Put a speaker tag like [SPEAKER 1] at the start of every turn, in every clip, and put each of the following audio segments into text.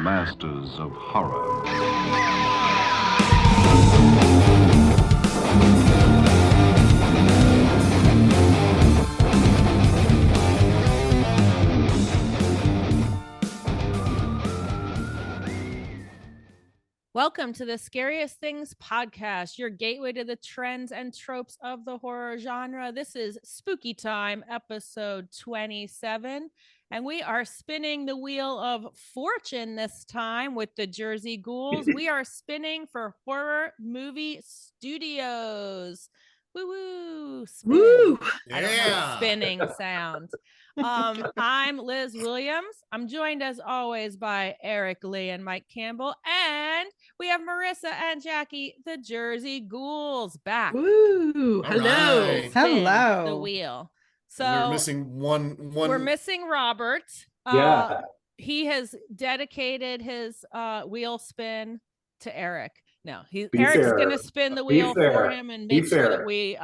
[SPEAKER 1] masters of horror.
[SPEAKER 2] Welcome to the Scariest Things Podcast, your gateway to the trends and tropes of the horror genre. This is Spooky Time, episode 27, and we are spinning the Wheel of Fortune this time with the Jersey Ghouls. We are spinning for horror movie studios. Woo woo! Spin.
[SPEAKER 3] Woo!
[SPEAKER 2] I don't know spinning sound. I'm Liz Williams. I'm joined as always by Eric Lee and Mike Campbell, and we have Marissa and Jackie, the Jersey Ghouls, back.
[SPEAKER 3] Woo! Hello.
[SPEAKER 4] Right.
[SPEAKER 2] Spin the wheel. So
[SPEAKER 4] we're missing one.
[SPEAKER 2] We're missing Robert.
[SPEAKER 5] Yeah.
[SPEAKER 2] He has dedicated his wheel spin to Eric. No, Eric's going to spin the wheel for him and make sure that we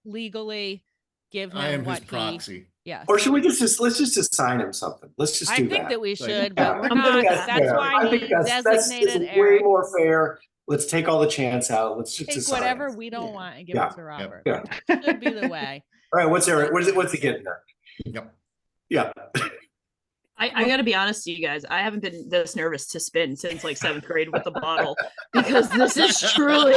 [SPEAKER 2] legally give him
[SPEAKER 4] I am
[SPEAKER 2] what
[SPEAKER 4] his proxy.
[SPEAKER 2] Yes.
[SPEAKER 5] Or should we let's just assign him something? Let's just do that.
[SPEAKER 2] I think that we should,
[SPEAKER 5] Yeah,
[SPEAKER 2] but we're not. That's why he designated Eric.
[SPEAKER 5] Way more fair. Let's take all the chance out. Let's just
[SPEAKER 2] take whatever we don't want and give it to Robert.
[SPEAKER 5] Yeah.
[SPEAKER 2] Should be the way.
[SPEAKER 5] All right, what's Eric? What's he getting there?
[SPEAKER 4] Yep.
[SPEAKER 5] Yeah.
[SPEAKER 3] I gotta be honest to you guys. I haven't been this nervous to spin since like 7th grade with the bottle, because this is truly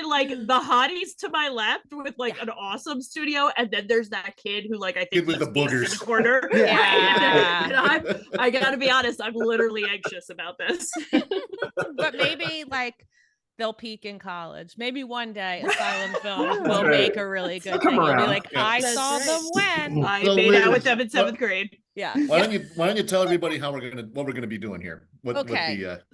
[SPEAKER 3] like the hotties to my left with like an awesome studio, and then there's that kid who like I think
[SPEAKER 4] with the boogers
[SPEAKER 3] in the corner.
[SPEAKER 2] Yeah.
[SPEAKER 3] And I gotta be honest, I'm literally anxious about this.
[SPEAKER 2] But maybe like they'll peak in college. Maybe one day Asylum Film will make a really good thing. You'll be like, I saw them when
[SPEAKER 3] I made out with them in 7th grade.
[SPEAKER 2] Yeah.
[SPEAKER 4] Why don't you tell everybody what we're gonna be doing here?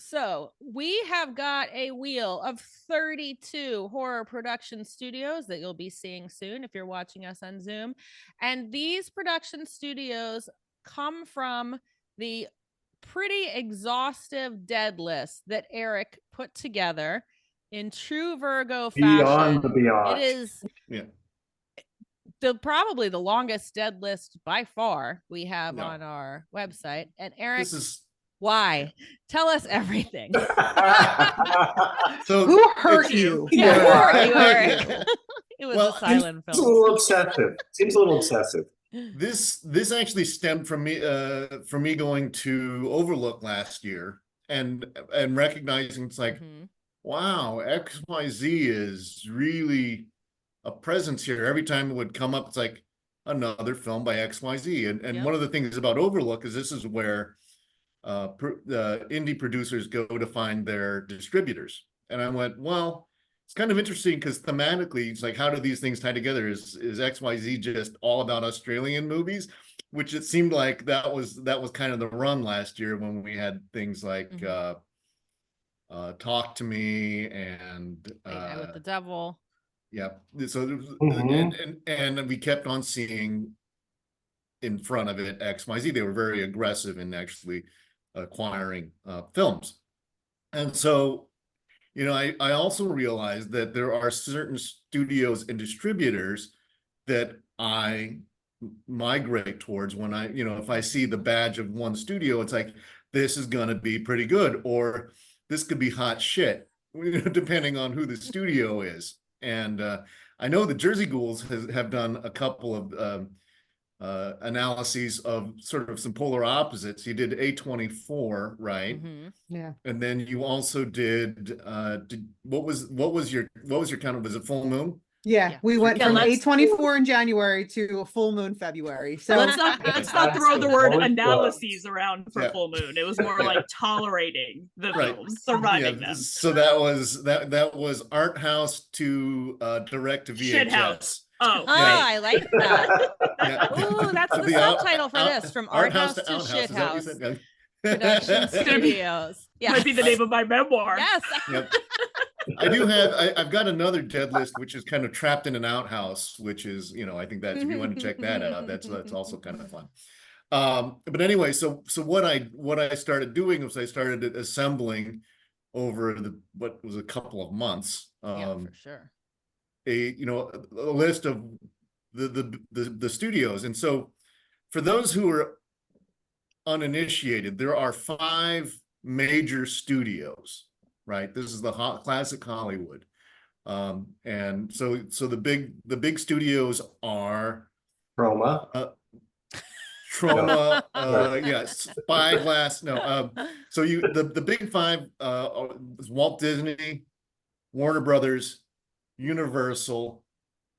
[SPEAKER 2] So we have got a wheel of 32 horror production studios that you'll be seeing soon if you're watching us on Zoom. And these production studios come from the pretty exhaustive dead list that Eric put together in true Virgo fashion.
[SPEAKER 5] Beyond the beyond.
[SPEAKER 2] It is probably the longest dead list by far we have on our website. And Eric, why? Tell us everything.
[SPEAKER 4] So
[SPEAKER 3] who hurt you?
[SPEAKER 2] Yeah, who hurt you, Eric? It was a silent film.
[SPEAKER 5] It's a little obsessive. Seems a little obsessive.
[SPEAKER 4] This actually stemmed from me going to Overlook last year and recognizing it's like, wow, XYZ is really a presence here. Every time it would come up, it's like another film by XYZ. And one of the things about Overlook is this is where indie producers go to find their distributors. And I went, well, it's kind of interesting because thematically, it's like, how do these things tie together? Is XYZ just all about Australian movies? Which it seemed like that was kind of the run last year when we had things like Talk to Me and
[SPEAKER 2] Night with the Devil.
[SPEAKER 4] Yeah. So and we kept on seeing in front of it XYZ. They were very aggressive in actually acquiring films. And so I also realized that there are certain studios and distributors that I migrate towards when if I see the badge of one studio, it's like, this is going to be pretty good, or this could be hot shit, depending on who the studio is. And I know the Jersey Ghouls have done a couple of analyses of sort of some polar opposites. You did A24, right?
[SPEAKER 3] Yeah.
[SPEAKER 4] And then you also did what was your kind of, was it Full Moon?
[SPEAKER 6] Yeah, we went from A24 in January to a Full Moon February. So
[SPEAKER 3] let's not throw the word analyses around for Full Moon. It was more like tolerating the films, surviving them.
[SPEAKER 4] So that was art house to direct to VHS.
[SPEAKER 3] Shit house. Oh,
[SPEAKER 2] I like that. Ooh, that's the subtitle for this, from art house to shit house. Production studios. Yeah,
[SPEAKER 3] might be the name of my memoir.
[SPEAKER 2] Yes.
[SPEAKER 4] Yep. I've got another dead list, which is kind of Trapped in an Outhouse, which is, I think that's, if you want to check that out, that's also kind of fun. But anyway, so what I started doing was I started assembling over what was a couple of months.
[SPEAKER 2] For sure.
[SPEAKER 4] A list of the studios. And so for those who are uninitiated, there are 5 major studios, right? This is the classic Hollywood. And so the big studios are
[SPEAKER 5] Roma.
[SPEAKER 4] Trauma, yes, Spyglass. No, so the big 5 is Walt Disney, Warner Brothers, Universal,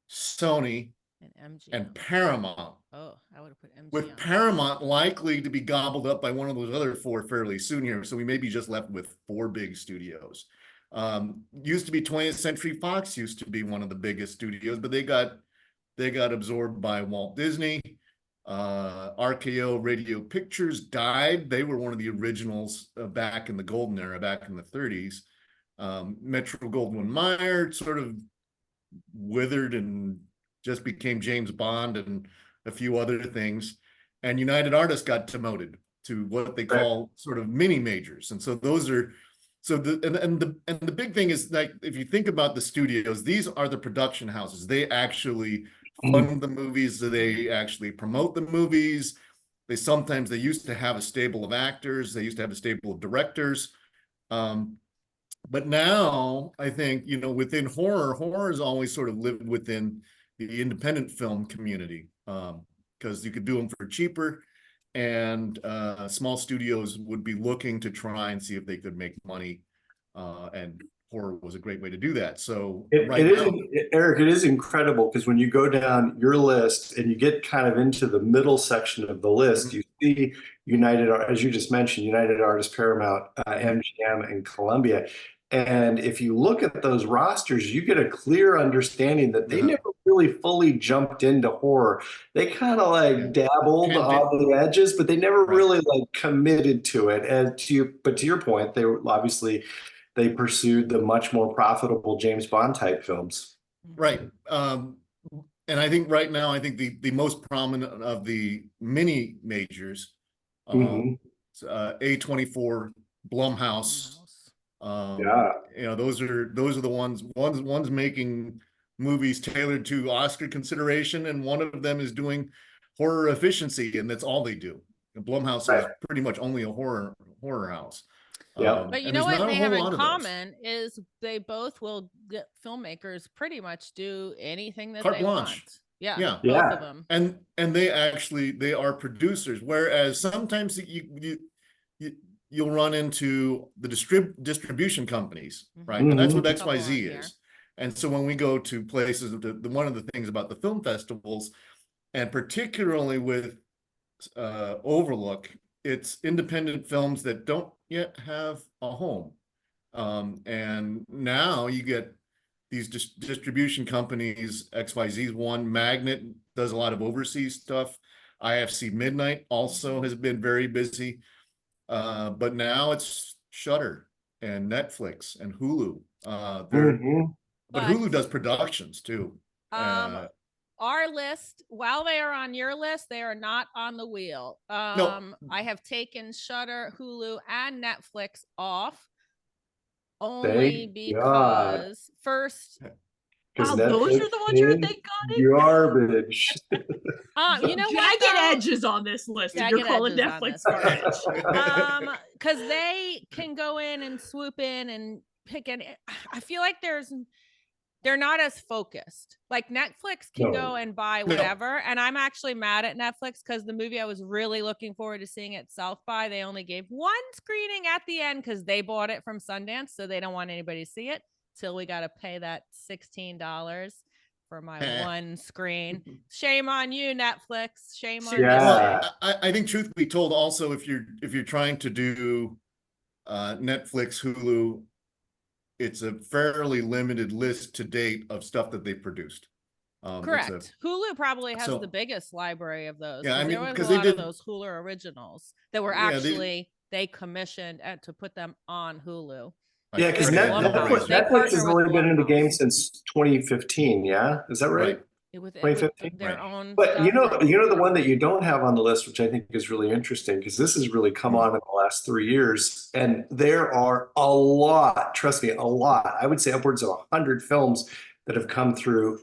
[SPEAKER 4] Sony,
[SPEAKER 2] and MGM.
[SPEAKER 4] and Paramount.
[SPEAKER 2] Oh, I would have put MGM.
[SPEAKER 4] With Paramount likely to be gobbled up by one of those other 4 fairly soon here, so we may be just left with 4 big studios. Used to be 20th Century Fox used to be one of the biggest studios, but they got absorbed by Walt Disney. RKO Radio Pictures died. They were one of the originals back in the golden era, back in the 30s. Metro-Goldwyn-Mayer sort of withered and just became James Bond and a few other things. And United Artists got demoted to what they call sort of mini majors. And so those are, so the big thing is, like, if you think about the studios, these are the production houses. They actually fund the movies, they actually promote the movies. They used to have a stable of actors, they used to have a stable of directors. But now I think, within horror has always sort of lived within the independent film community, because you could do them for cheaper, and small studios would be looking to try and see if they could make money, and horror was a great way to do that. So
[SPEAKER 5] Eric, it is incredible, because when you go down your list and you get kind of into the middle section of the list, you see as you just mentioned, United Artists, Paramount, MGM, and Columbia. And if you look at those rosters, you get a clear understanding that they never really fully jumped into horror. They kind of like dabbled on the edges, but they never really like committed to it. And to your point, they pursued the much more profitable James Bond type films.
[SPEAKER 4] Right. And I think right now, the most prominent of the mini majors, A24, Blumhouse. Those are the ones making movies tailored to Oscar consideration, and one of them is doing horror efficiency, and that's all they do. And Blumhouse is pretty much only a horror house.
[SPEAKER 2] But you know what they have in common is they both will get filmmakers pretty much do anything that they want. Both of them. And they are producers, whereas sometimes you'll run into the distribution companies, right? And that's what XYZ is. And so when we go to places, one of the things about the film festivals, and particularly with Overlook, it's independent films that don't yet have a home. And now you get these distribution companies, XYZ's one, Magnet does a lot of overseas stuff. IFC Midnight also has been very busy. But now it's Shudder and Netflix and Hulu. But Hulu does productions too. Our list, while they are on your list, they are not on the wheel.
[SPEAKER 4] No.
[SPEAKER 2] I have taken Shudder, Hulu, and Netflix off only because first.
[SPEAKER 3] Wow, those are the ones you're thinking
[SPEAKER 5] garbage.
[SPEAKER 2] You know what?
[SPEAKER 3] Jagged edges on this list. And you're calling Netflix garbage.
[SPEAKER 2] Because they can go in and swoop in and pick in. I feel like they're not as focused. Like Netflix can go and buy whatever. And I'm actually mad at Netflix because the movie I was really looking forward to seeing at South by, they only gave one screening at the end because they bought it from Sundance, so they don't want anybody to see it. Till we got to pay that $16 for my one screen. Shame on you, Netflix. Shame on you.
[SPEAKER 4] Well, I think truth be told, also, if you're trying to do Netflix, Hulu, it's a fairly limited list to date of stuff that they've produced.
[SPEAKER 2] Correct. Hulu probably has the biggest library of those.
[SPEAKER 4] Yeah,
[SPEAKER 2] there was a lot of those Hulu originals that were actually they commissioned to put them on Hulu.
[SPEAKER 5] Yeah, because Netflix has only been in the game since 2015. Yeah, is that right?
[SPEAKER 2] With 2015. Their own.
[SPEAKER 5] But you know the one that you don't have on the list, which I think is really interesting, because this has really come on in the last 3 years, and there are a lot. Trust me, a lot. I would say upwards of 100 films that have come through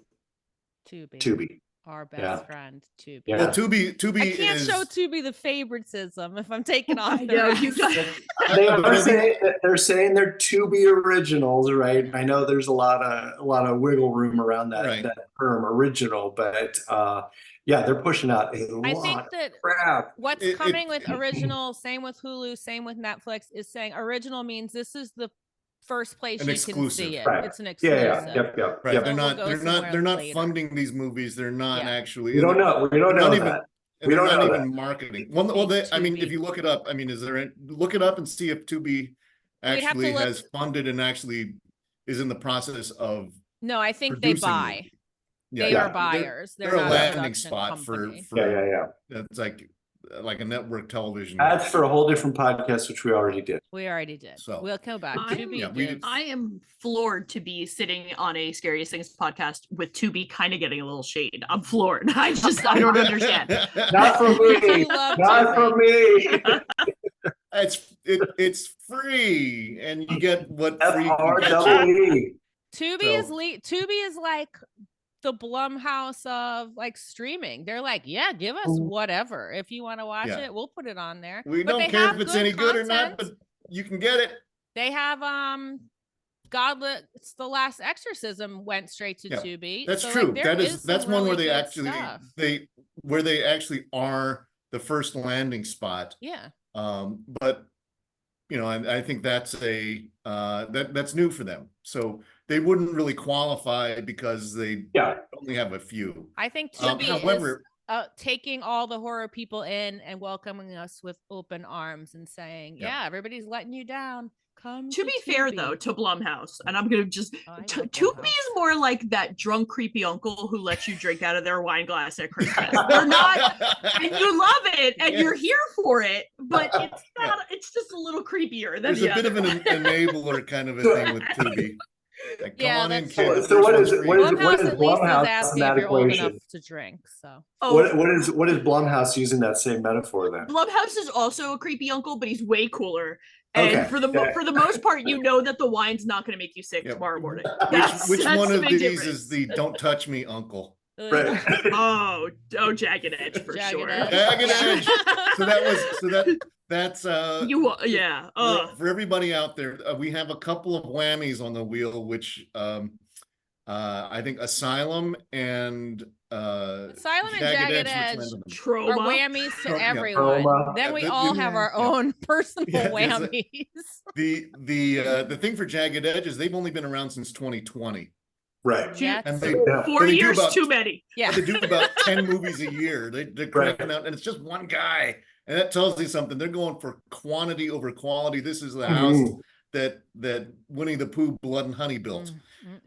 [SPEAKER 5] Tubi.
[SPEAKER 2] our best friend Tubi.
[SPEAKER 5] Yeah.
[SPEAKER 4] Well, Tubi
[SPEAKER 2] I can't
[SPEAKER 4] is
[SPEAKER 2] show Tubi the favoritism if I'm taking off.
[SPEAKER 3] I know, you guys.
[SPEAKER 5] They're saying they're Tubi originals, right? I know there's a lot of wiggle room around that term original, but yeah, they're pushing out a lot.
[SPEAKER 2] I think that
[SPEAKER 5] of crap.
[SPEAKER 2] what's coming with original, same with Hulu, same with Netflix, is saying original means this is the first place
[SPEAKER 4] An
[SPEAKER 2] you
[SPEAKER 4] exclusive.
[SPEAKER 2] can see it.
[SPEAKER 5] Right.
[SPEAKER 2] It's an exclusive.
[SPEAKER 5] Yep.
[SPEAKER 4] right.
[SPEAKER 5] Yep.
[SPEAKER 4] They're not funding these movies. They're not actually.
[SPEAKER 5] We don't know that.
[SPEAKER 4] We don't know even marketing. Well, I mean, if you look it up, I mean, look it up and see if Tubi actually has funded and actually is in the process of.
[SPEAKER 2] No, I think they buy.
[SPEAKER 4] Movies.
[SPEAKER 2] They are buyers.
[SPEAKER 4] They're
[SPEAKER 2] not
[SPEAKER 4] a landing spot
[SPEAKER 2] company.
[SPEAKER 4] for It's like a network television.
[SPEAKER 5] That's for a whole different podcast, which we already did.
[SPEAKER 4] So
[SPEAKER 2] we'll come back.
[SPEAKER 3] I am floored to be sitting on a Scariest Things podcast with Tubi kind of getting a little shade. I'm floored. I don't understand.
[SPEAKER 5] Not for me. Not for me.
[SPEAKER 4] It's free, and you get what free.
[SPEAKER 2] Tubi is like the Blumhouse of like streaming. They're like, yeah, give us whatever. If you want to watch it, we'll put it on there.
[SPEAKER 4] We don't care if it's any good or not, but you can get it.
[SPEAKER 2] They have It's the Last Exorcism went straight to Tubi.
[SPEAKER 4] That's true. That's one where they actually are the first landing spot.
[SPEAKER 2] Yeah.
[SPEAKER 4] But you know, I think that's that's new for them. So they wouldn't really qualify because they only have a few.
[SPEAKER 2] I think Tubi is taking all the horror people in and welcoming us with open arms and saying, everybody's letting you down. Come
[SPEAKER 3] to be fair though to Blumhouse, and I'm gonna just Tubi is more like that drunk creepy uncle who lets you drink out of their wine glass at Christmas. They're not, and you love it and you're here for it, but it's not. It's just a little creepier than
[SPEAKER 4] there's a bit of an enabler kind of a thing with Tubi. Like, come on in, kids.
[SPEAKER 5] So what is Blumhouse
[SPEAKER 2] asking
[SPEAKER 5] in that
[SPEAKER 2] if you're old
[SPEAKER 5] equation?
[SPEAKER 2] enough to drink. So
[SPEAKER 5] what is Blumhouse using that same metaphor then?
[SPEAKER 3] Blumhouse is also a creepy uncle, but he's way cooler. And for the most part, you know that the wine's not going to make you sick tomorrow morning.
[SPEAKER 4] Which one of these is the "Don't touch me, uncle"?
[SPEAKER 5] Right.
[SPEAKER 3] Oh, Jagged Edge for sure.
[SPEAKER 4] Jagged Edge. That's for everybody out there. We have a couple of whammies on the wheel, which I think Asylum and
[SPEAKER 2] Jagged Edge
[SPEAKER 3] Trauma
[SPEAKER 2] are whammies to everyone. Then we all have our own personal whammies.
[SPEAKER 4] The thing for Jagged Edge is they've only been around since 2020.
[SPEAKER 5] Right.
[SPEAKER 4] And
[SPEAKER 3] 4 years too many.
[SPEAKER 2] Yeah.
[SPEAKER 4] They do about 10 movies a year. They're cranking out, and it's just one guy. And that tells you something. They're going for quantity over quality. This is the house that Winnie the Pooh Blood and Honey built.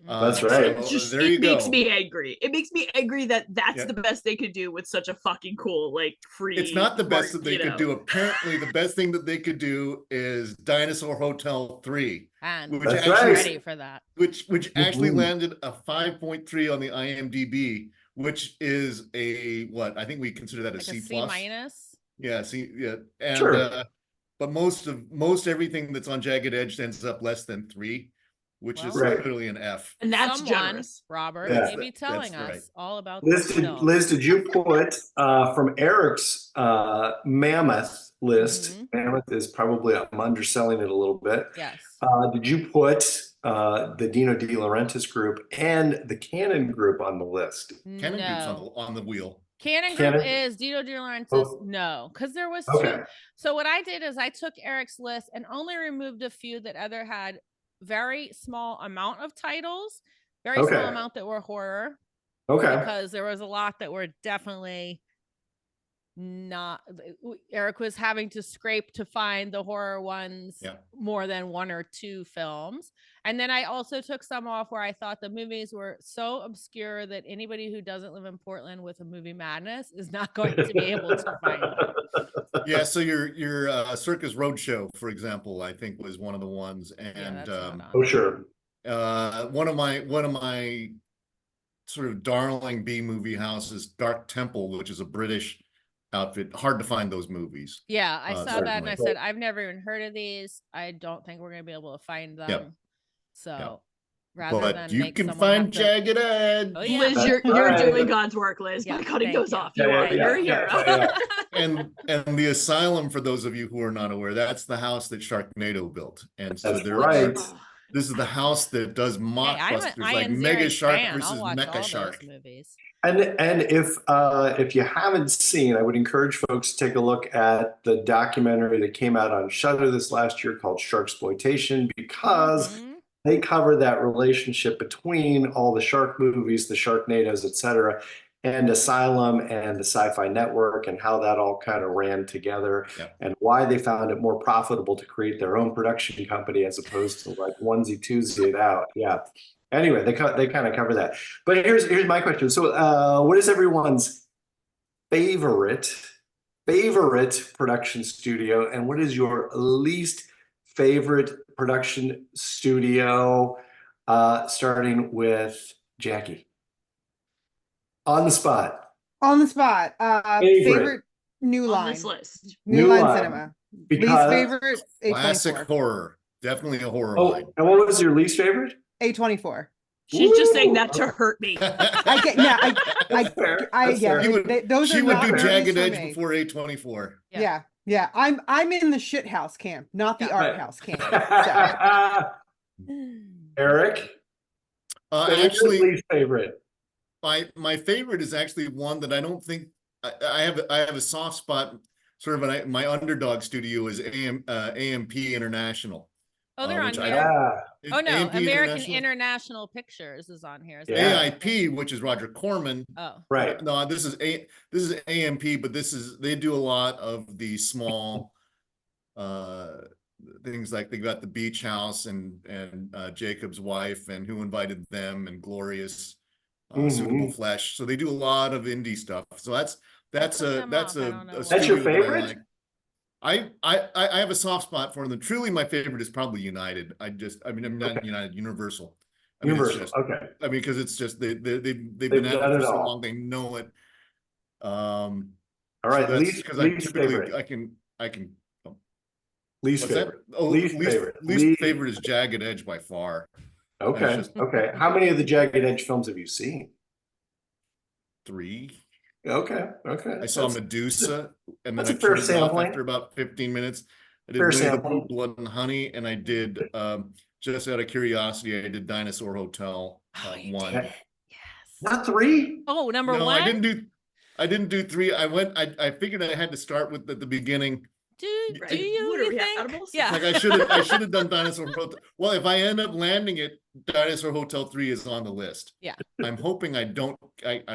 [SPEAKER 5] That's right.
[SPEAKER 3] It makes me angry. It makes me angry that that's the best they could do with such a fucking cool, like, free.
[SPEAKER 4] It's not the best that they could do. Apparently, the best thing that they could do is Dinosaur Hotel 3.
[SPEAKER 2] And I'm ready for that.
[SPEAKER 4] Which actually landed a 5.3 on the IMDb, which is I think we consider that a C+.
[SPEAKER 2] C minus.
[SPEAKER 4] Yeah, and but most everything that's on Jagged Edge ends up less than 3, which is clearly an F.
[SPEAKER 3] And that's generous.
[SPEAKER 2] Robert may be telling us all about
[SPEAKER 5] this. Liz, did you put from Eric's Mammoth list? Mammoth is probably, I'm underselling it a little bit.
[SPEAKER 2] Yes.
[SPEAKER 5] Did you put the Dino De Laurentiis group and the Cannon group on the list?
[SPEAKER 4] Cannon group's on the wheel.
[SPEAKER 2] Cannon group is Dino De Laurentiis. No, because there was two. So what I did is I took Eric's list and only removed a few that either had very small amount of titles, very small amount that were horror. Because there was a lot that were definitely not. Eric was having to scrape to find the horror ones more than 1 or 2 films. And then I also took some off where I thought the movies were so obscure that anybody who doesn't live in Portland with a movie madness is not going to be able to find them.
[SPEAKER 4] Yeah, so your Circus Roadshow, for example, I think was one of the ones, and one of my sort of darling B movie houses, Dark Temple, which is a British outfit. Hard to find those movies.
[SPEAKER 2] Yeah, I saw that and I said, I've never even heard of these. I don't think we're going to be able to find them. So rather
[SPEAKER 4] but
[SPEAKER 2] than
[SPEAKER 4] you
[SPEAKER 2] make
[SPEAKER 4] can
[SPEAKER 2] someone
[SPEAKER 4] find
[SPEAKER 2] have to-
[SPEAKER 4] Jagged Edge.
[SPEAKER 2] Oh, yeah.
[SPEAKER 3] Liz,
[SPEAKER 5] That's
[SPEAKER 3] you're
[SPEAKER 5] right.
[SPEAKER 3] doing God's work, Liz,
[SPEAKER 2] Yeah,
[SPEAKER 3] by cutting
[SPEAKER 2] thank
[SPEAKER 3] those
[SPEAKER 2] you.
[SPEAKER 3] off. You are. You're a hero.
[SPEAKER 4] And the asylum, for those of you who are not aware, that's the house that Sharknado built. And so
[SPEAKER 5] That's
[SPEAKER 4] there
[SPEAKER 5] right.
[SPEAKER 4] this is the house that does
[SPEAKER 2] Hey,
[SPEAKER 4] mockbusters
[SPEAKER 2] I'm
[SPEAKER 4] like
[SPEAKER 2] Ian
[SPEAKER 4] Mega
[SPEAKER 2] Zieri's
[SPEAKER 4] Shark
[SPEAKER 2] fan. I'll
[SPEAKER 4] versus
[SPEAKER 2] watch
[SPEAKER 4] Mecha
[SPEAKER 2] all
[SPEAKER 4] Shark.
[SPEAKER 2] those movies.
[SPEAKER 5] And if you haven't seen, I would encourage folks to take a look at the documentary that came out on Shudder this last year called Sharksploitation, because
[SPEAKER 2] Mhm.
[SPEAKER 5] they cover that relationship between all the shark movies, the Sharknados, et cetera, and Asylum and the Sci-Fi Network, and how that all kind of ran together, and why they found it more profitable to create their own production company as opposed to like onesie twosie it out. Yeah. Anyway, they kind of cover that. But here's my question. So, what is everyone's favorite production studio, and what is your least favorite production studio? Starting with Jackie. On the spot.
[SPEAKER 6] Favorite New
[SPEAKER 3] On
[SPEAKER 6] Line.
[SPEAKER 3] this list.
[SPEAKER 6] New
[SPEAKER 5] New
[SPEAKER 6] Line
[SPEAKER 5] Line.
[SPEAKER 6] Cinema.
[SPEAKER 5] Because
[SPEAKER 6] Least favorite
[SPEAKER 4] Classic
[SPEAKER 6] A24.
[SPEAKER 4] horror. Definitely a horror
[SPEAKER 5] Oh,
[SPEAKER 4] line.
[SPEAKER 5] and what was your least favorite?
[SPEAKER 6] A24.
[SPEAKER 3] She's just saying
[SPEAKER 5] Woo!
[SPEAKER 3] that to hurt me.
[SPEAKER 6] I get yeah,
[SPEAKER 5] That's fair. That's
[SPEAKER 6] yeah.
[SPEAKER 5] fair.
[SPEAKER 6] Those
[SPEAKER 4] She
[SPEAKER 6] are
[SPEAKER 4] would
[SPEAKER 6] not
[SPEAKER 4] do
[SPEAKER 6] movies
[SPEAKER 4] Jagged
[SPEAKER 6] for
[SPEAKER 4] Edge
[SPEAKER 6] me.
[SPEAKER 4] before A24.
[SPEAKER 6] Yeah. I'm in the shit house camp, not the
[SPEAKER 2] Yeah.
[SPEAKER 6] art house camp. So.
[SPEAKER 5] Eric,
[SPEAKER 4] Actually,
[SPEAKER 5] least favorite.
[SPEAKER 4] my favorite is actually one that I don't think I have a soft spot. Sort of my underdog studio is AMP International.
[SPEAKER 2] Oh, they're on
[SPEAKER 4] which
[SPEAKER 2] here. Oh no,
[SPEAKER 4] AMP
[SPEAKER 2] American International Pictures is on here. Is
[SPEAKER 5] Yeah.
[SPEAKER 2] that
[SPEAKER 4] AIP, which is Roger Corman.
[SPEAKER 2] Oh,
[SPEAKER 5] Right.
[SPEAKER 4] No, this is AMP, but they do a lot of the small things, like they got the Beach House and Jacob's Wife and Who Invited Them and Glorious, Suitable Flesh. So they do a lot of indie stuff. So that's
[SPEAKER 2] That's
[SPEAKER 4] a
[SPEAKER 2] That's
[SPEAKER 5] your
[SPEAKER 4] studio that I
[SPEAKER 5] favorite?
[SPEAKER 4] like. I have a soft spot for them. Truly, my favorite is probably United. I'm not United, Universal.
[SPEAKER 5] Universal.
[SPEAKER 4] Just,
[SPEAKER 5] Okay.
[SPEAKER 4] because it's just they've been at
[SPEAKER 5] done
[SPEAKER 4] it for
[SPEAKER 5] it
[SPEAKER 4] so
[SPEAKER 5] all.
[SPEAKER 4] long, they know it.
[SPEAKER 5] All right.
[SPEAKER 4] So
[SPEAKER 5] Least favorite.
[SPEAKER 4] I can
[SPEAKER 5] Least
[SPEAKER 4] what's that?
[SPEAKER 5] favorite.
[SPEAKER 4] Oh,
[SPEAKER 5] Least favorite.
[SPEAKER 4] least favorite is Jagged Edge by far.
[SPEAKER 5] Okay.
[SPEAKER 4] just-
[SPEAKER 5] Okay. How many of the Jagged Edge films have you seen?
[SPEAKER 4] 3.
[SPEAKER 5] Okay.
[SPEAKER 4] I saw Medusa, and then
[SPEAKER 5] that's
[SPEAKER 4] I
[SPEAKER 5] a fair
[SPEAKER 4] turned it off
[SPEAKER 5] sampling.
[SPEAKER 4] after about 15 minutes. I did
[SPEAKER 5] Fair
[SPEAKER 4] Winnie the
[SPEAKER 5] sampling.
[SPEAKER 4] Pooh, Blood and Honey, and I did just out of curiosity, I did Dinosaur Hotel 1.
[SPEAKER 5] did. Not 3?
[SPEAKER 2] Oh, number
[SPEAKER 4] No,
[SPEAKER 2] one.
[SPEAKER 4] I didn't do 3. I figured I had to start with at the beginning.
[SPEAKER 2] Do
[SPEAKER 3] Right.
[SPEAKER 2] you?
[SPEAKER 3] What are
[SPEAKER 2] You
[SPEAKER 3] we,
[SPEAKER 2] think?
[SPEAKER 3] animals?
[SPEAKER 2] Yeah.
[SPEAKER 4] Like I should have done Dinosaur Hotel. Well, if I end up landing it, Dinosaur Hotel 3 is on the list.
[SPEAKER 2] Yeah.
[SPEAKER 4] I'm hoping I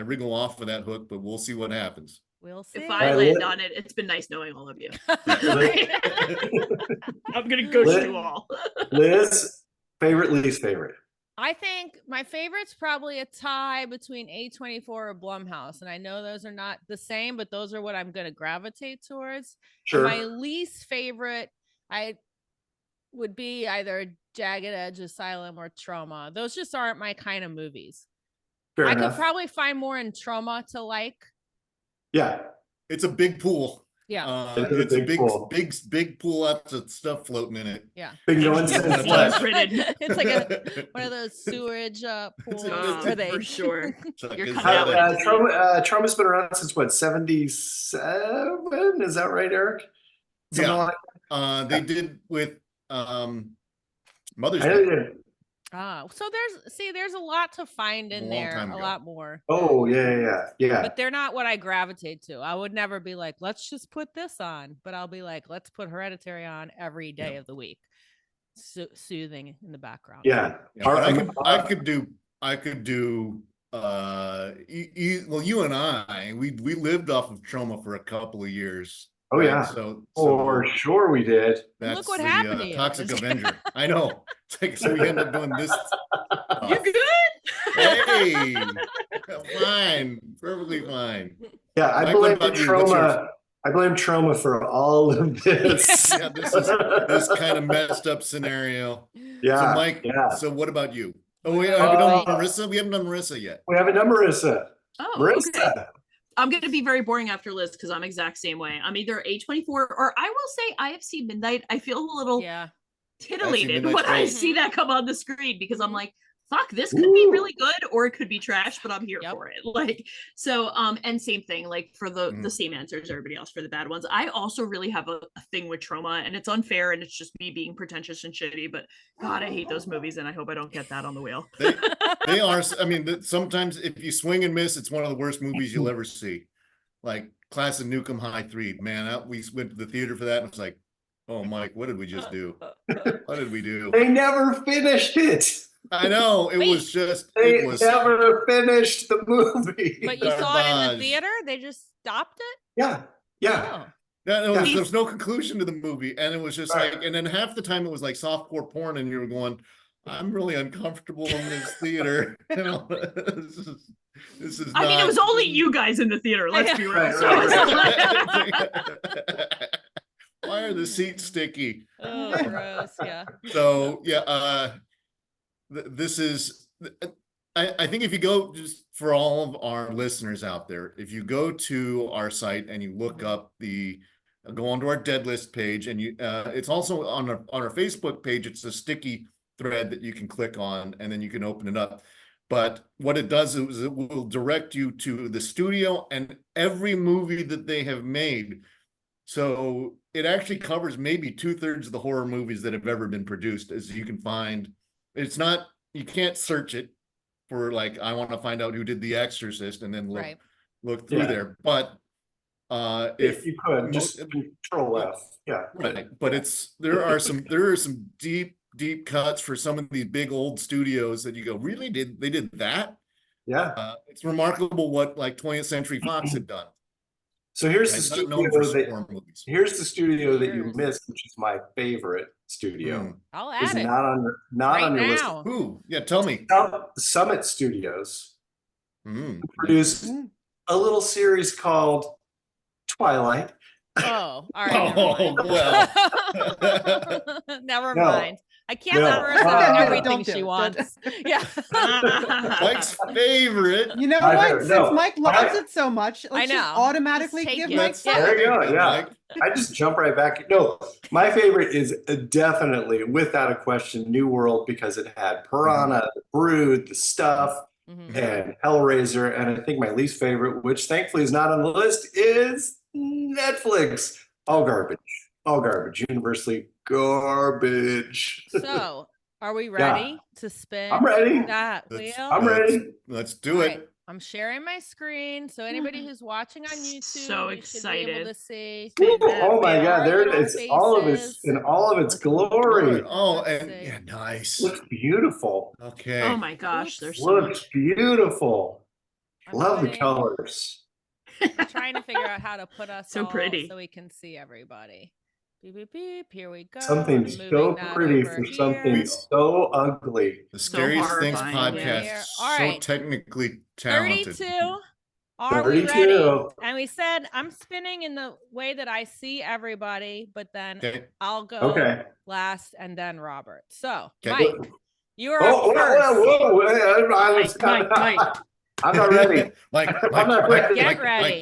[SPEAKER 4] wriggle off of that hook, but we'll see what happens.
[SPEAKER 2] We'll see.
[SPEAKER 3] If I land on it, it's been nice knowing all of you. I'm gonna ghost you all.
[SPEAKER 5] Liz, favorite, least favorite.
[SPEAKER 2] I think my favorite's probably a tie between A24 or Blumhouse. And I know those are not the same, but those are what I'm going to gravitate towards.
[SPEAKER 5] Sure.
[SPEAKER 2] My least favorite, I would be either Jagged Edge, Asylum, or Trauma. Those just aren't my kind of movies.
[SPEAKER 5] Fair
[SPEAKER 2] I
[SPEAKER 5] enough.
[SPEAKER 2] could probably find more in Trauma to like.
[SPEAKER 5] Yeah.
[SPEAKER 4] It's a big pool.
[SPEAKER 2] Yeah.
[SPEAKER 4] It's a big
[SPEAKER 5] pool.
[SPEAKER 4] big pool, lots of stuff floating in it.
[SPEAKER 2] Yeah.
[SPEAKER 5] Big no one said flesh.
[SPEAKER 2] It's like one of those sewerage pools. Where they
[SPEAKER 3] For sure.
[SPEAKER 4] Like,
[SPEAKER 3] You're
[SPEAKER 4] is
[SPEAKER 3] coming out
[SPEAKER 4] that
[SPEAKER 3] with
[SPEAKER 4] a-
[SPEAKER 5] Trauma's been around since what, 77? Is that right, Eric? Something
[SPEAKER 4] Yeah.
[SPEAKER 5] like
[SPEAKER 4] They did with Mother's
[SPEAKER 5] I know
[SPEAKER 4] Day.
[SPEAKER 5] they did.
[SPEAKER 2] So there's a lot to find in
[SPEAKER 4] A long
[SPEAKER 2] there,
[SPEAKER 4] time
[SPEAKER 2] a
[SPEAKER 4] ago.
[SPEAKER 2] lot more.
[SPEAKER 5] Oh, yeah.
[SPEAKER 2] But they're not what I gravitate to. I would never be like, let's just put this on, but I'll be like, let's put Hereditary on every day of the week. Soothing in the background.
[SPEAKER 5] Yeah.
[SPEAKER 4] Yeah, but I could do well, you and I, we lived off of Trauma for a couple of years.
[SPEAKER 5] Oh,
[SPEAKER 4] right?
[SPEAKER 5] yeah.
[SPEAKER 4] So
[SPEAKER 5] For sure we did.
[SPEAKER 4] that's
[SPEAKER 2] Look what
[SPEAKER 4] the,
[SPEAKER 2] happened to you.
[SPEAKER 4] Toxic Avenger. I know. It's like, so we end up doing this.
[SPEAKER 3] You're good.
[SPEAKER 4] Hey, fine, perfectly fine.
[SPEAKER 5] Yeah, I
[SPEAKER 4] Mike, what
[SPEAKER 5] blame
[SPEAKER 4] about you? What's
[SPEAKER 5] Trauma. I blame Trauma for all of this.
[SPEAKER 4] Yeah, this is this kind of messed up scenario.
[SPEAKER 5] Yeah.
[SPEAKER 4] So Mike,
[SPEAKER 5] yeah.
[SPEAKER 4] so what about you? Oh, wait, have we done Marissa? We haven't done Marissa yet.
[SPEAKER 5] We have a number, Marissa.
[SPEAKER 3] Oh,
[SPEAKER 5] Marissa.
[SPEAKER 3] okay. I'm going to be very boring after Liz because I'm exact same way. I'm either A24 or I will say IFC Midnight. I feel a little
[SPEAKER 2] Yeah.
[SPEAKER 3] titillated
[SPEAKER 4] Midnight's
[SPEAKER 3] when I
[SPEAKER 4] great.
[SPEAKER 3] see that come on the screen because I'm like, fuck, this could be really good or it could be trash, but I'm here
[SPEAKER 2] Yep.
[SPEAKER 3] for it. Like, so, and same thing, like for the same answer as everybody else for the bad ones. I also really have a thing with trauma, and it's unfair, and it's just me being pretentious and shitty, but God, I hate those movies, and I hope I don't get that on the wheel.
[SPEAKER 4] They are, I mean, sometimes if you swing and miss, it's one of the worst movies you'll ever see. Like Class of Nukem High 3, man, we went to the theater for that, and it's like, oh, Mike, what did we just do? What did we do?
[SPEAKER 5] They never finished it.
[SPEAKER 4] I know, it
[SPEAKER 2] Wait.
[SPEAKER 4] was just,
[SPEAKER 5] They
[SPEAKER 4] it was
[SPEAKER 5] never finished the movie.
[SPEAKER 2] But you saw it in the
[SPEAKER 4] Garbage.
[SPEAKER 2] theater? They just stopped it?
[SPEAKER 5] Yeah.
[SPEAKER 2] Oh.
[SPEAKER 4] there was no conclusion to the movie, and it was just
[SPEAKER 5] Right.
[SPEAKER 4] like, and then half the time it was like softcore porn, and you were going, I'm really uncomfortable in this theater. You know, this is
[SPEAKER 3] I mean, it was only you guys in the theater, let's be real.
[SPEAKER 5] Right.
[SPEAKER 4] Why are the seats sticky?
[SPEAKER 2] Oh, gross. Yeah.
[SPEAKER 4] So this is, I think if you go, just for all of our listeners out there, if you go to our site and you look up go onto our dead list page, and it's also on our Facebook page, it's a sticky thread that you can click on, and then you can open it up. But what it does is it will direct you to the studio and every movie that they have made. So it actually covers maybe 2/3 of the horror movies that have ever been produced, as you can find. It's not, you can't search it for like, I want to find out who did The Exorcist and then look through there. But if
[SPEAKER 5] you could just Control F. Yeah.
[SPEAKER 4] Right. But there are some deep cuts for some of these big old studios that you go, really? They did that?
[SPEAKER 5] Yeah.
[SPEAKER 4] It's remarkable what like 20th Century Fox had done.
[SPEAKER 5] So here's the
[SPEAKER 4] Right? Not
[SPEAKER 5] studio
[SPEAKER 4] known for
[SPEAKER 5] that
[SPEAKER 4] horror movies.
[SPEAKER 5] here's the studio that you
[SPEAKER 2] Cheers.
[SPEAKER 5] missed, which is my favorite studio.
[SPEAKER 2] I'll
[SPEAKER 5] Is
[SPEAKER 2] add it
[SPEAKER 5] not
[SPEAKER 2] right
[SPEAKER 5] on your list.
[SPEAKER 2] now.
[SPEAKER 4] Ooh, yeah, tell me.
[SPEAKER 5] Summit Studios
[SPEAKER 4] Mm.
[SPEAKER 5] produced a little series called Twilight.
[SPEAKER 2] Oh, all right.
[SPEAKER 4] Oh,
[SPEAKER 2] Never
[SPEAKER 5] No.
[SPEAKER 2] mind. I can't
[SPEAKER 5] No.
[SPEAKER 2] let Marissa have
[SPEAKER 5] No,
[SPEAKER 2] everything
[SPEAKER 6] don't do
[SPEAKER 2] she
[SPEAKER 6] it.
[SPEAKER 2] wants. Yeah.
[SPEAKER 4] Mike's favorite.
[SPEAKER 6] You know
[SPEAKER 5] I
[SPEAKER 6] what?
[SPEAKER 5] heard-
[SPEAKER 6] Since
[SPEAKER 5] no,
[SPEAKER 6] Mike loves
[SPEAKER 5] I-
[SPEAKER 6] it so much, let's
[SPEAKER 2] know.
[SPEAKER 6] just automatically
[SPEAKER 2] Just take
[SPEAKER 6] give
[SPEAKER 2] it.
[SPEAKER 6] Mike
[SPEAKER 2] Yeah.
[SPEAKER 5] There you go.
[SPEAKER 4] Mike.
[SPEAKER 5] Yeah. I just jump right back. No, my favorite is definitely, without a question, New World, because it had Piranha, the Brood, the Stuff,
[SPEAKER 2] Mhm.
[SPEAKER 5] and Hellraiser. And I think my least favorite, which thankfully is not on the list, is Netflix. All garbage. All garbage. Universally garbage.
[SPEAKER 2] So, are we ready to spin
[SPEAKER 5] I'm ready.
[SPEAKER 2] that
[SPEAKER 4] Let's-
[SPEAKER 2] wheel?
[SPEAKER 5] I'm ready.
[SPEAKER 4] Let's do
[SPEAKER 2] All
[SPEAKER 4] it.
[SPEAKER 2] right, I'm sharing my screen, so anybody who's watching on YouTube,
[SPEAKER 3] So
[SPEAKER 2] you should be able
[SPEAKER 3] excited.
[SPEAKER 2] to see.
[SPEAKER 5] Ooh,
[SPEAKER 2] that
[SPEAKER 5] oh my
[SPEAKER 2] there
[SPEAKER 5] God,
[SPEAKER 2] are
[SPEAKER 5] there it
[SPEAKER 2] little
[SPEAKER 5] is. All of its
[SPEAKER 2] faces.
[SPEAKER 5] in all of its glory.
[SPEAKER 4] Oh,
[SPEAKER 2] Let's
[SPEAKER 4] and
[SPEAKER 2] see.
[SPEAKER 4] yeah, nice.
[SPEAKER 5] Looks beautiful.
[SPEAKER 4] Okay.
[SPEAKER 3] Oh my gosh,
[SPEAKER 2] Oops.
[SPEAKER 3] there's so much.
[SPEAKER 5] Looks beautiful.
[SPEAKER 2] I'm
[SPEAKER 5] Love the
[SPEAKER 2] putting-
[SPEAKER 5] colors.
[SPEAKER 2] I'm trying to figure out how to put us
[SPEAKER 3] So
[SPEAKER 2] all
[SPEAKER 3] pretty.
[SPEAKER 2] so we can see everybody. Beep, beep, beep. Here we go.
[SPEAKER 5] Something
[SPEAKER 2] I'm
[SPEAKER 5] so
[SPEAKER 2] moving that
[SPEAKER 5] pretty
[SPEAKER 2] over
[SPEAKER 5] for
[SPEAKER 2] here.
[SPEAKER 5] something so ugly.
[SPEAKER 4] The
[SPEAKER 3] So
[SPEAKER 4] Scariest Things
[SPEAKER 3] horrifying.
[SPEAKER 4] podcast.
[SPEAKER 2] Yeah.
[SPEAKER 4] So
[SPEAKER 2] All right.
[SPEAKER 4] technically talented.
[SPEAKER 2] 32. Are we
[SPEAKER 5] 32.
[SPEAKER 2] ready? And we said I'm spinning in the way that I see everybody, but then
[SPEAKER 4] Okay.
[SPEAKER 2] I'll go
[SPEAKER 5] Okay.
[SPEAKER 2] last and then Robert. So,
[SPEAKER 4] Okay.
[SPEAKER 2] Mike, you are
[SPEAKER 5] Oh,
[SPEAKER 2] up first.
[SPEAKER 3] Mike.
[SPEAKER 5] I'm not ready.
[SPEAKER 4] Like,
[SPEAKER 5] I'm not ready.
[SPEAKER 2] Get ready.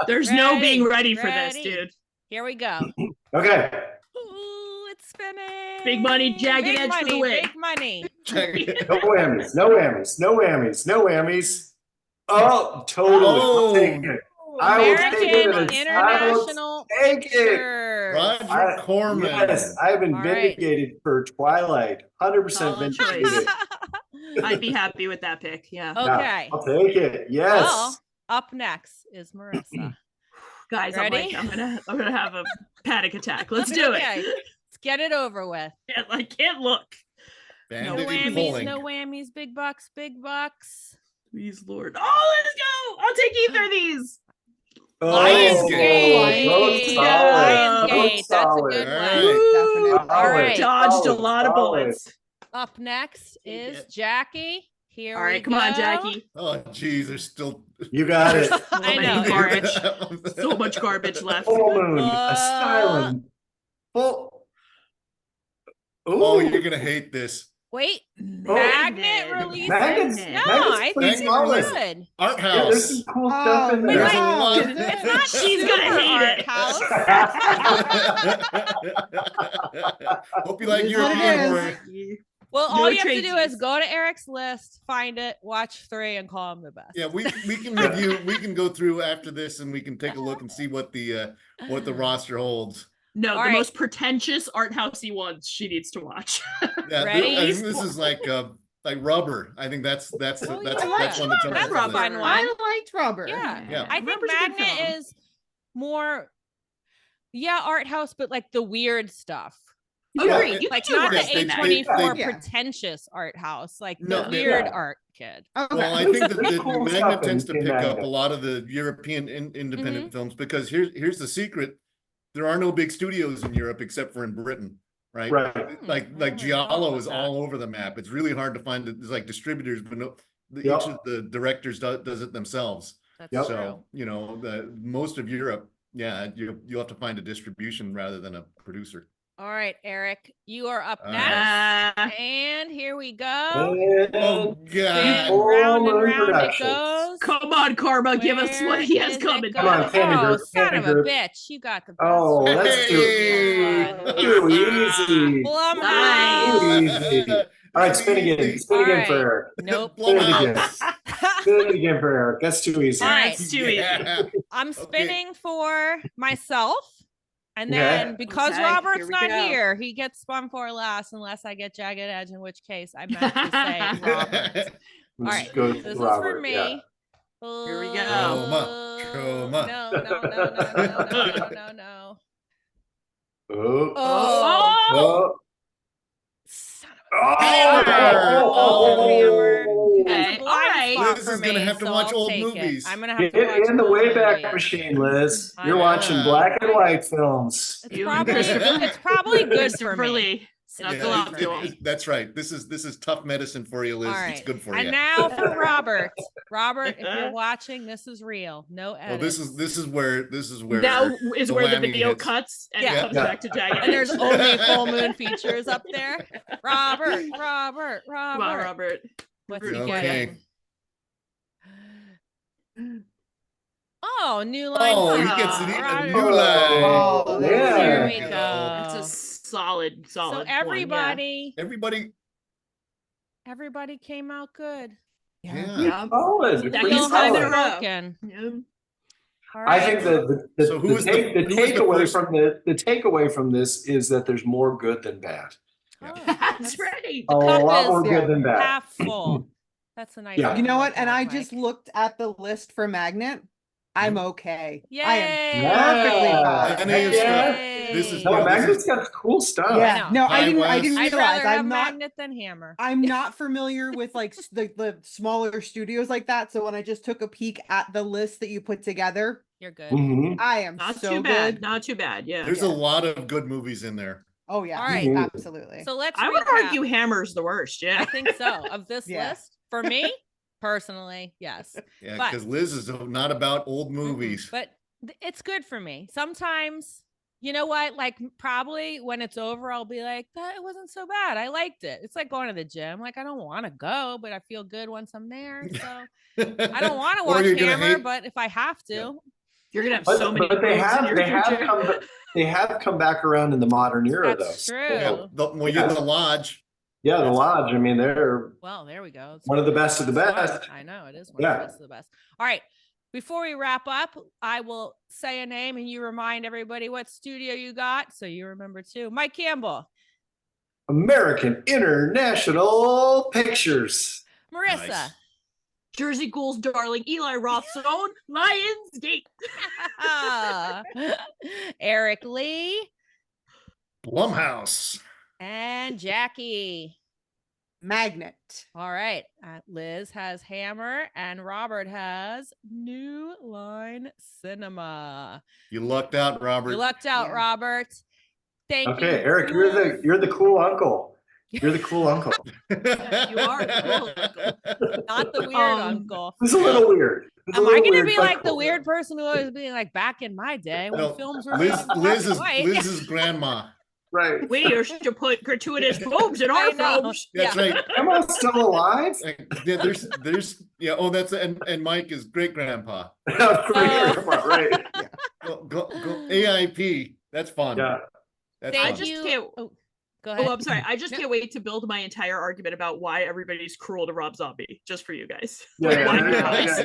[SPEAKER 3] There's no
[SPEAKER 2] Ready,
[SPEAKER 3] being ready for this,
[SPEAKER 2] ready.
[SPEAKER 3] dude.
[SPEAKER 2] Here we go.
[SPEAKER 5] Okay.
[SPEAKER 2] Ooh, it's spinning.
[SPEAKER 3] Big money, jagged
[SPEAKER 2] Big
[SPEAKER 3] edge for the
[SPEAKER 2] money,
[SPEAKER 3] win.
[SPEAKER 2] Big money.
[SPEAKER 5] No whammies. No whammies. No whammies. No whammies. Oh, totally.
[SPEAKER 4] Oh.
[SPEAKER 5] I'll take it. I will take it.
[SPEAKER 2] American
[SPEAKER 5] and I will
[SPEAKER 2] International
[SPEAKER 5] take it.
[SPEAKER 2] Pictures.
[SPEAKER 4] Roger Corman.
[SPEAKER 5] Yes, I've been
[SPEAKER 2] All right.
[SPEAKER 5] vindicated for Twilight. 100%
[SPEAKER 3] Solid
[SPEAKER 5] vindicated.
[SPEAKER 3] I'd be happy with that pick. Yeah.
[SPEAKER 2] Okay.
[SPEAKER 5] I'll take it. Yes.
[SPEAKER 2] Well, up next is Marissa.
[SPEAKER 3] Guys,
[SPEAKER 2] Ready?
[SPEAKER 3] I'm gonna have a panic attack. Let's do it.
[SPEAKER 2] Okay, let's get it over with.
[SPEAKER 3] I can't look.
[SPEAKER 2] No
[SPEAKER 4] Bandit
[SPEAKER 2] whammies,
[SPEAKER 4] pulling.
[SPEAKER 2] no whammies, big bucks, big bucks.
[SPEAKER 3] Please, Lord. Oh, let's go. I'll take either of these.
[SPEAKER 4] Lionsgate.
[SPEAKER 5] Both solid.
[SPEAKER 2] Lionsgate.
[SPEAKER 5] Both
[SPEAKER 2] That's a
[SPEAKER 5] solid.
[SPEAKER 2] good
[SPEAKER 4] All
[SPEAKER 2] one.
[SPEAKER 4] right.
[SPEAKER 6] Definitely.
[SPEAKER 2] All right.
[SPEAKER 3] Dodged a
[SPEAKER 5] Solid,
[SPEAKER 3] lot of
[SPEAKER 5] solid.
[SPEAKER 3] bullets.
[SPEAKER 2] Up next
[SPEAKER 3] Take
[SPEAKER 2] is
[SPEAKER 3] it.
[SPEAKER 2] Jackie. Here
[SPEAKER 3] All
[SPEAKER 2] we
[SPEAKER 3] right, come on,
[SPEAKER 2] go.
[SPEAKER 3] Jackie.
[SPEAKER 4] Oh, geez, there's still
[SPEAKER 5] You got it.
[SPEAKER 2] I
[SPEAKER 3] many
[SPEAKER 2] know.
[SPEAKER 3] garbage. So much garbage left.
[SPEAKER 5] Full moon.
[SPEAKER 2] Uh,
[SPEAKER 5] Asylum. Full. Ooh.
[SPEAKER 4] Oh, you're gonna hate this.
[SPEAKER 2] Wait,
[SPEAKER 5] Oh.
[SPEAKER 2] Magnet releases?
[SPEAKER 5] Magnets-
[SPEAKER 2] No,
[SPEAKER 5] Magnets
[SPEAKER 2] I
[SPEAKER 5] pretty
[SPEAKER 2] think
[SPEAKER 4] solid.
[SPEAKER 2] it's good.
[SPEAKER 4] Art
[SPEAKER 5] Yeah, there's
[SPEAKER 4] House.
[SPEAKER 5] some cool stuff in
[SPEAKER 6] Oh,
[SPEAKER 5] there.
[SPEAKER 4] There's a
[SPEAKER 6] wow.
[SPEAKER 4] lot.
[SPEAKER 2] It's not
[SPEAKER 3] She's gonna
[SPEAKER 2] super
[SPEAKER 3] hate
[SPEAKER 2] art
[SPEAKER 3] it.
[SPEAKER 2] house.
[SPEAKER 4] Hope you like
[SPEAKER 6] It is what
[SPEAKER 4] European
[SPEAKER 6] it is.
[SPEAKER 4] horror.
[SPEAKER 2] Well,
[SPEAKER 3] No
[SPEAKER 2] all you have to do is
[SPEAKER 3] tradesies.
[SPEAKER 2] go to Eric's list, find it, watch 3, and call him the best.
[SPEAKER 4] Yeah, we can review. We can go through after this, and we can take a look and see what the roster holds.
[SPEAKER 3] No,
[SPEAKER 2] All
[SPEAKER 3] the
[SPEAKER 2] right.
[SPEAKER 3] most pretentious art housey ones she needs to watch.
[SPEAKER 4] Yeah,
[SPEAKER 2] Ready?
[SPEAKER 4] I think this is like Rubber. I think that's
[SPEAKER 2] Oh,
[SPEAKER 4] that's
[SPEAKER 2] yeah.
[SPEAKER 4] one that's
[SPEAKER 2] That's
[SPEAKER 4] on the
[SPEAKER 2] a
[SPEAKER 4] list.
[SPEAKER 2] fun one.
[SPEAKER 6] I liked Rubber.
[SPEAKER 2] Yeah.
[SPEAKER 4] Yeah.
[SPEAKER 2] I think
[SPEAKER 3] Rubber's a good
[SPEAKER 2] Magnet
[SPEAKER 3] film.
[SPEAKER 2] is more, art house, but like the weird stuff.
[SPEAKER 3] Agreed. You
[SPEAKER 2] Like
[SPEAKER 3] can do
[SPEAKER 2] not the
[SPEAKER 3] worse than that.
[SPEAKER 2] A24
[SPEAKER 6] Yeah.
[SPEAKER 2] pretentious art house, like
[SPEAKER 4] No,
[SPEAKER 2] the
[SPEAKER 4] they-
[SPEAKER 2] weird
[SPEAKER 5] Yeah.
[SPEAKER 2] art kid.
[SPEAKER 6] Okay.
[SPEAKER 4] Well, I think that
[SPEAKER 5] There's
[SPEAKER 4] the
[SPEAKER 5] cool
[SPEAKER 4] Magnet
[SPEAKER 5] stuff
[SPEAKER 4] tends to
[SPEAKER 5] in
[SPEAKER 4] pick up
[SPEAKER 5] Magnet.
[SPEAKER 4] a lot of the European independent
[SPEAKER 2] Mm-hmm.
[SPEAKER 4] films because here's the secret: there are no big studios in Europe except for in Britain, right?
[SPEAKER 5] Right.
[SPEAKER 4] Like
[SPEAKER 2] I didn't know
[SPEAKER 4] Giallo
[SPEAKER 2] about
[SPEAKER 4] is
[SPEAKER 2] that.
[SPEAKER 4] all over the map. It's really hard to find. There's like distributors, but no,
[SPEAKER 5] Yep.
[SPEAKER 4] each of the directors does it themselves.
[SPEAKER 2] That's
[SPEAKER 5] Yep.
[SPEAKER 2] true.
[SPEAKER 4] So the most of Europe, yeah, you have to find a distribution rather than a producer.
[SPEAKER 2] All right, Eric, you are up
[SPEAKER 4] All
[SPEAKER 2] next.
[SPEAKER 3] right.
[SPEAKER 2] And here we go.
[SPEAKER 5] And
[SPEAKER 4] Oh
[SPEAKER 2] And
[SPEAKER 4] God!
[SPEAKER 2] round and
[SPEAKER 5] Full Moon
[SPEAKER 2] round it
[SPEAKER 5] Productions.
[SPEAKER 2] goes.
[SPEAKER 3] Come on, Karma, give us
[SPEAKER 2] Where
[SPEAKER 3] what he has
[SPEAKER 2] is it
[SPEAKER 3] coming.
[SPEAKER 5] Come on,
[SPEAKER 2] going?
[SPEAKER 5] Panda
[SPEAKER 2] Oh,
[SPEAKER 5] Group,
[SPEAKER 2] son
[SPEAKER 5] Panda
[SPEAKER 2] of a
[SPEAKER 5] Group.
[SPEAKER 2] bitch. You got the best.
[SPEAKER 5] Oh,
[SPEAKER 2] one.
[SPEAKER 5] let's do
[SPEAKER 4] Hey!
[SPEAKER 5] Too easy.
[SPEAKER 2] Blumhouse.
[SPEAKER 5] Easy. All right, spin again. Spin
[SPEAKER 2] All
[SPEAKER 5] again
[SPEAKER 2] right.
[SPEAKER 5] for Eric.
[SPEAKER 2] Nope.
[SPEAKER 5] Spin it again.
[SPEAKER 4] Blumhouse.
[SPEAKER 5] Spin it again for Eric. That's too easy.
[SPEAKER 2] All right.
[SPEAKER 3] It's too easy.
[SPEAKER 4] Yeah.
[SPEAKER 2] I'm
[SPEAKER 4] Okay.
[SPEAKER 2] spinning for myself. And
[SPEAKER 5] Okay.
[SPEAKER 2] then because
[SPEAKER 3] Okay,
[SPEAKER 2] Robert's
[SPEAKER 3] here we
[SPEAKER 2] not
[SPEAKER 3] go.
[SPEAKER 2] here, he gets spun for last unless I get Jagged Edge, in which case I meant to say Robert.
[SPEAKER 5] Let's
[SPEAKER 2] right,
[SPEAKER 5] go
[SPEAKER 2] This is
[SPEAKER 5] Robert,
[SPEAKER 2] for me.
[SPEAKER 5] yeah.
[SPEAKER 3] Here we go.
[SPEAKER 4] Trauma.
[SPEAKER 2] No.
[SPEAKER 5] Oh.
[SPEAKER 2] Oh.
[SPEAKER 5] Oh.
[SPEAKER 2] Son of
[SPEAKER 5] Oh.
[SPEAKER 2] Hammer.
[SPEAKER 5] Oh.
[SPEAKER 2] That's a
[SPEAKER 3] Okay,
[SPEAKER 2] blind
[SPEAKER 3] all right.
[SPEAKER 2] spot
[SPEAKER 4] Liz
[SPEAKER 2] for
[SPEAKER 4] is gonna
[SPEAKER 2] me,
[SPEAKER 4] have to
[SPEAKER 2] so
[SPEAKER 4] watch
[SPEAKER 2] I'll
[SPEAKER 4] old
[SPEAKER 2] take it.
[SPEAKER 4] movies.
[SPEAKER 2] I'm gonna have to
[SPEAKER 5] Get
[SPEAKER 2] watch
[SPEAKER 5] in the
[SPEAKER 2] old
[SPEAKER 5] Wayback
[SPEAKER 2] movies.
[SPEAKER 5] Machine, Liz.
[SPEAKER 2] I
[SPEAKER 5] You're
[SPEAKER 2] know.
[SPEAKER 5] watching black and white films.
[SPEAKER 2] It's
[SPEAKER 3] You and
[SPEAKER 2] probably
[SPEAKER 3] Christopher-
[SPEAKER 2] it's probably good for
[SPEAKER 3] Christopher
[SPEAKER 2] me.
[SPEAKER 3] Lee. Snuggle
[SPEAKER 2] Yeah,
[SPEAKER 3] up to him.
[SPEAKER 4] That's right. This is tough medicine for you, Liz.
[SPEAKER 2] All
[SPEAKER 4] It's
[SPEAKER 2] right.
[SPEAKER 4] good for
[SPEAKER 2] And
[SPEAKER 4] you.
[SPEAKER 2] now for Robert. Robert, if you're watching, this is real. No edits.
[SPEAKER 4] Well, this is where
[SPEAKER 3] Now is
[SPEAKER 4] the
[SPEAKER 3] where the
[SPEAKER 4] whammy
[SPEAKER 3] video
[SPEAKER 4] hits.
[SPEAKER 3] cuts and
[SPEAKER 2] Yeah.
[SPEAKER 3] comes
[SPEAKER 5] Yeah.
[SPEAKER 3] back to Jagged.
[SPEAKER 2] And there's
[SPEAKER 3] Edge.
[SPEAKER 2] only full moon features up there. Robert.
[SPEAKER 3] Come on, Robert.
[SPEAKER 2] What's
[SPEAKER 3] Rooting
[SPEAKER 2] he
[SPEAKER 3] for you.
[SPEAKER 2] getting? Oh, new line.
[SPEAKER 4] Oh, he
[SPEAKER 2] Cinema.
[SPEAKER 4] gets it.
[SPEAKER 2] Roger.
[SPEAKER 4] New line.
[SPEAKER 6] Oh,
[SPEAKER 5] yeah.
[SPEAKER 2] There we
[SPEAKER 4] There
[SPEAKER 2] go.
[SPEAKER 3] It's a solid
[SPEAKER 2] So
[SPEAKER 3] one,
[SPEAKER 2] everybody came out good.
[SPEAKER 4] Yeah.
[SPEAKER 3] Yeah.
[SPEAKER 5] Solid.
[SPEAKER 3] That
[SPEAKER 5] Pretty
[SPEAKER 3] goes
[SPEAKER 2] Still
[SPEAKER 3] time in a
[SPEAKER 5] solid.
[SPEAKER 3] row.
[SPEAKER 2] broken.
[SPEAKER 3] Yeah.
[SPEAKER 2] All
[SPEAKER 5] I
[SPEAKER 2] right.
[SPEAKER 5] think the
[SPEAKER 4] So who was the
[SPEAKER 5] takeaway
[SPEAKER 4] first-
[SPEAKER 5] from the takeaway from this is that there's more good than bad.
[SPEAKER 2] Oh,
[SPEAKER 3] That's right.
[SPEAKER 5] A
[SPEAKER 2] cup
[SPEAKER 5] lot
[SPEAKER 2] is
[SPEAKER 5] more good than bad.
[SPEAKER 2] half full. That's a nice.
[SPEAKER 5] Yeah.
[SPEAKER 2] way
[SPEAKER 6] You
[SPEAKER 2] to
[SPEAKER 6] know
[SPEAKER 2] look
[SPEAKER 6] what? And
[SPEAKER 2] at
[SPEAKER 6] I
[SPEAKER 2] it,
[SPEAKER 6] just
[SPEAKER 2] Mike.
[SPEAKER 6] looked at the list for Magnet. I'm okay.
[SPEAKER 2] Yay!
[SPEAKER 6] I am
[SPEAKER 5] Yeah.
[SPEAKER 6] perfectly
[SPEAKER 5] Yeah.
[SPEAKER 6] fine.
[SPEAKER 4] Any
[SPEAKER 5] Yeah.
[SPEAKER 4] stuff. This is
[SPEAKER 5] No,
[SPEAKER 4] this
[SPEAKER 5] Magnet's
[SPEAKER 4] is-
[SPEAKER 5] got cool stuff.
[SPEAKER 6] Yeah.
[SPEAKER 2] I know.
[SPEAKER 6] No,
[SPEAKER 4] High
[SPEAKER 6] I didn't
[SPEAKER 4] West.
[SPEAKER 6] realize.
[SPEAKER 2] I'd rather have
[SPEAKER 6] I'm not
[SPEAKER 2] Magnet than Hammer.
[SPEAKER 6] I'm not familiar with like the smaller studios like that. So when I just took a peek at the list that you put together,
[SPEAKER 2] You're good.
[SPEAKER 5] Mhm.
[SPEAKER 6] I am
[SPEAKER 3] Not
[SPEAKER 6] so
[SPEAKER 3] too bad.
[SPEAKER 6] good.
[SPEAKER 3] Not too bad. Yeah.
[SPEAKER 4] There's a lot of good movies in there.
[SPEAKER 6] Oh yeah.
[SPEAKER 2] All right.
[SPEAKER 6] Absolutely.
[SPEAKER 2] So let's.
[SPEAKER 3] I would
[SPEAKER 2] recap.
[SPEAKER 3] argue Hammer's the worst.
[SPEAKER 2] I
[SPEAKER 3] Yeah.
[SPEAKER 2] think so. Of this
[SPEAKER 6] Yeah.
[SPEAKER 2] list, for me personally, yes.
[SPEAKER 4] Yeah,
[SPEAKER 2] But-
[SPEAKER 4] because Liz is not about old movies.
[SPEAKER 2] But it's good for me. Sometimes, you know what? Like probably when it's over, I'll be like, that it wasn't so bad. I liked it. It's like going to the gym. Like I don't want to go, but I feel good once I'm there. So I don't want to
[SPEAKER 4] Or
[SPEAKER 2] watch
[SPEAKER 4] you're gonna
[SPEAKER 2] Hammer,
[SPEAKER 4] hate-
[SPEAKER 2] but if I have to,
[SPEAKER 4] Yeah.
[SPEAKER 3] You're gonna have
[SPEAKER 5] But,
[SPEAKER 3] so many.
[SPEAKER 5] but they
[SPEAKER 3] moves in
[SPEAKER 5] have
[SPEAKER 3] your
[SPEAKER 5] they have
[SPEAKER 3] future.
[SPEAKER 5] come back around in the modern era
[SPEAKER 2] that's
[SPEAKER 5] though.
[SPEAKER 2] true.
[SPEAKER 4] Yeah, well, you have the Lodge.
[SPEAKER 5] Yeah, the Lodge. I mean, they're
[SPEAKER 2] Well, there we go. It's
[SPEAKER 5] one of the best of the
[SPEAKER 2] one.
[SPEAKER 5] best.
[SPEAKER 2] I know it is one of
[SPEAKER 5] Yeah.
[SPEAKER 2] the best of the best. All right. Before we wrap up, I will say a name and you remind everybody what studio you got. So you remember too. Mike Campbell,
[SPEAKER 5] American International Pictures.
[SPEAKER 2] Marissa,
[SPEAKER 4] Nice.
[SPEAKER 3] Jersey Ghouls, darling. Eli Roth's own Lionsgate.
[SPEAKER 2] Eric Lee,
[SPEAKER 4] Blumhouse.
[SPEAKER 2] and Jackie.
[SPEAKER 6] Magnet.
[SPEAKER 2] All right. Liz has Hammer and Robert has New Line Cinema.
[SPEAKER 4] You lucked out, Robert.
[SPEAKER 2] You lucked out,
[SPEAKER 6] Yeah.
[SPEAKER 2] Robert. Thank you.
[SPEAKER 5] Okay, Eric, you're the cool uncle. You're the cool uncle.
[SPEAKER 3] You are cool, uncle.
[SPEAKER 2] Not the weird uncle.
[SPEAKER 5] It's a little weird. It's a
[SPEAKER 2] Am I
[SPEAKER 5] little
[SPEAKER 2] going to
[SPEAKER 5] weird,
[SPEAKER 2] be
[SPEAKER 5] but
[SPEAKER 2] like the
[SPEAKER 5] cool.
[SPEAKER 2] weird person who was being like back in my day when
[SPEAKER 4] No,
[SPEAKER 2] films were
[SPEAKER 4] Liz,
[SPEAKER 2] made in black
[SPEAKER 4] Liz
[SPEAKER 2] and
[SPEAKER 4] is
[SPEAKER 2] white?
[SPEAKER 4] Liz's grandma.
[SPEAKER 5] Right.
[SPEAKER 3] We used to put gratuitous boobs in
[SPEAKER 2] I
[SPEAKER 3] our
[SPEAKER 2] know.
[SPEAKER 3] films.
[SPEAKER 4] That's
[SPEAKER 2] Yeah.
[SPEAKER 4] right.
[SPEAKER 5] Am I still alive?
[SPEAKER 4] Yeah, there's yeah. Oh, that's and Mike is great grandpa.
[SPEAKER 5] Right.
[SPEAKER 4] Go AIP. That's fun.
[SPEAKER 5] Yeah.
[SPEAKER 4] That's
[SPEAKER 2] Thank
[SPEAKER 3] I
[SPEAKER 4] fun.
[SPEAKER 3] just
[SPEAKER 2] you.
[SPEAKER 3] can't.
[SPEAKER 2] Oh, Go ahead.
[SPEAKER 3] Oh, I'm sorry. I just
[SPEAKER 2] No.
[SPEAKER 3] can't wait to build my entire argument about why everybody's cruel to Rob Zombie, just for you guys.
[SPEAKER 5] Yeah,
[SPEAKER 3] Why
[SPEAKER 5] yeah,
[SPEAKER 3] guys?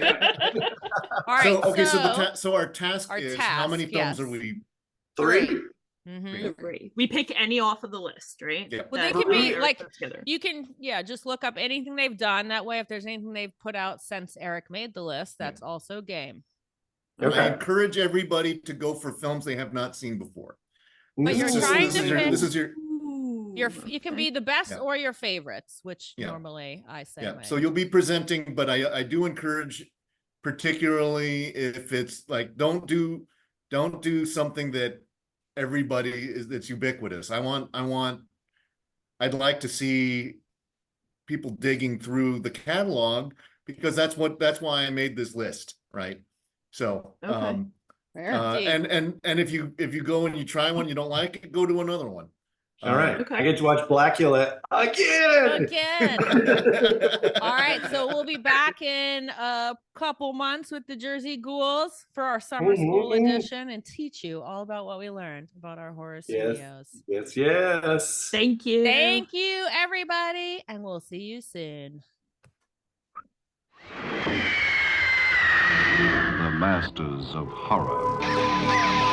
[SPEAKER 2] All right.
[SPEAKER 4] So okay,
[SPEAKER 2] so
[SPEAKER 4] so our task
[SPEAKER 2] our
[SPEAKER 4] is how many
[SPEAKER 2] task,
[SPEAKER 4] films are
[SPEAKER 2] yes.
[SPEAKER 4] we?
[SPEAKER 5] 3.
[SPEAKER 2] Mhm.
[SPEAKER 3] Great. We pick any off of the list, right?
[SPEAKER 4] Yep.
[SPEAKER 2] Well, they
[SPEAKER 3] That
[SPEAKER 2] can be
[SPEAKER 3] Eric
[SPEAKER 2] like,
[SPEAKER 3] put together.
[SPEAKER 2] you can, just look up anything they've done. That way, if there's anything they've put out since Eric made the list, that's also game.
[SPEAKER 4] I
[SPEAKER 5] Okay.
[SPEAKER 4] encourage everybody to go for films they have not seen before.
[SPEAKER 2] But you're trying to pick-
[SPEAKER 4] This is your
[SPEAKER 2] You can be the best
[SPEAKER 4] Yeah.
[SPEAKER 2] or your favorites, which
[SPEAKER 4] Yeah.
[SPEAKER 2] normally I say.
[SPEAKER 4] yeah. So you'll be presenting, but I do encourage, particularly if it's like don't do something that everybody is that's ubiquitous. I'd like to see people digging through the catalog because that's why I made this list, right? So
[SPEAKER 3] Okay.
[SPEAKER 4] and if you go and you try one, you don't like it, go to another one.
[SPEAKER 5] All right.
[SPEAKER 3] Okay.
[SPEAKER 5] I get to watch Blackula again.
[SPEAKER 2] All right, so we'll be back in a couple months with the Jersey Ghouls for our summer school edition and teach you all about what we learned about our horror studios.
[SPEAKER 5] Yes.
[SPEAKER 3] Thank you.
[SPEAKER 2] Thank you, everybody, and we'll see you soon.
[SPEAKER 1] The Masters of Horror.